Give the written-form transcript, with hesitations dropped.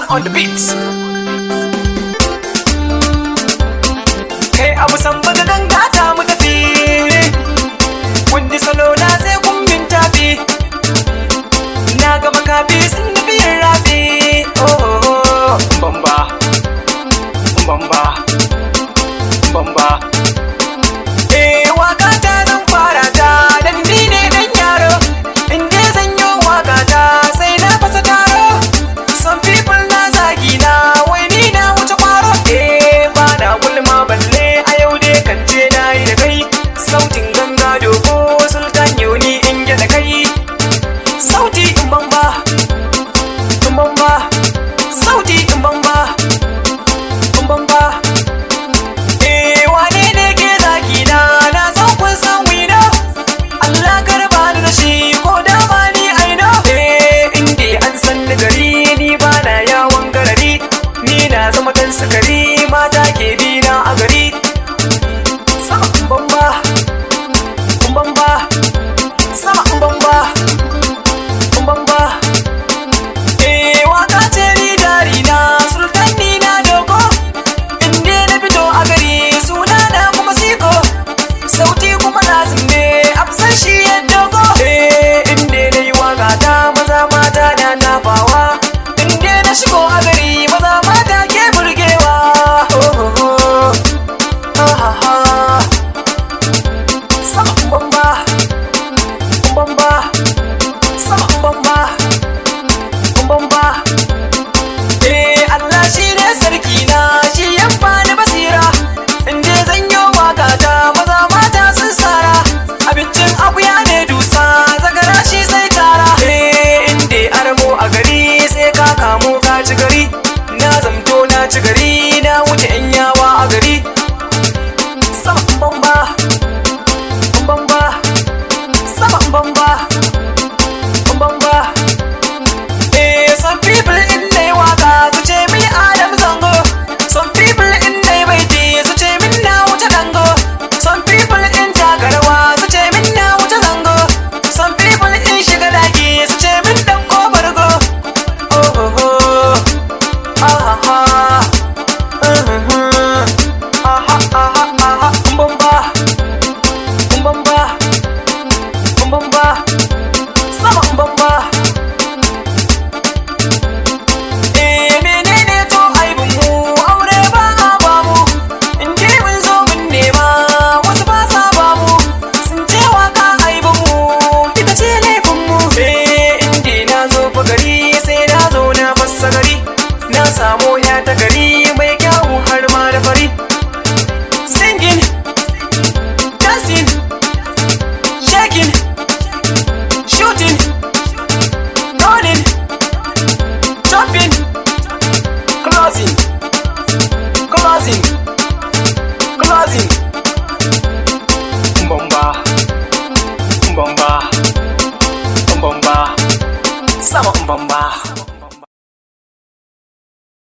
on the beats. Kai abu san bada dangata mu tafi. Kun ji salo na sai kun min tafi. Na ga makafi sun nufi yin rafi. Oh, bamba, bamba, bamba. Waka ta zan fara ta dan ni ne dan yaro. In dai zan yi waka ta sai na fasa taro. Some people na zagi na wai ni na wuce kwaro. Ba na gulma balle a yau dai kan ce na yi da kai. Sautin ganga dogo sultan yau ni in gyaɗa kai. Sauti in bamba, in bamba. Sauti in bamba, in bamba. Wane ne ke zagi na na san kun san wina. Allah karba ni da shi ko dama ni aino. Inde an san ni gari ni ba na yawon garari. Ni na zama dan sakari mata ke bi na a gari. Sama in bamba, in bamba. Sama in bamba, in bamba. Waka ce ni jari na sultan ni na dogo. Inde na fito a gari suna na kuma siko. Sauti kuma lazim ne afsan shi ya dogo. Inde na yi waka ta maza mata na nafawa. Inde na shigo a gari maza mata ke burgewa. Sama in bamba, in bamba. Sama in bamba, in bamba. Allah shi ne sarki na shi ya bani basira. Inde zan yi waka ta maza mata sun sara. Abincin akuya ne dusa zagara shi sai tara. Inde aramo a gari sai ka kamo ka ci gari. Na zamto na ci gari na wuce yan yawa a gari. Sama in bamba, in bamba. Sama in bamba, in bamba. Some people in they waka su ce min Adam Zango. Some people in they baiti su ce min na wuce dango. Some people in tagarwa su ce min na wuce zango. Some people in shiga daki su ce min dan ko bargo. Oh oh oh, ah ah ah, ah ah ah, bamba, bamba, bamba, sama bamba. Menene to aibin mu aure ba a ba mu. In dai mun zo mun nema wasu ba sa ba mu. Sun ce waka aibin mu ita ce laifin mu. In dai na zo fa gari sai na zo na fassa gari. Na samu ya ta gari mai kyawu har ma da fari. Singing, dancing, shaking, shooting, running, jumping, closing, closing, closing. Bamba, bamba, bamba. Sama bamba.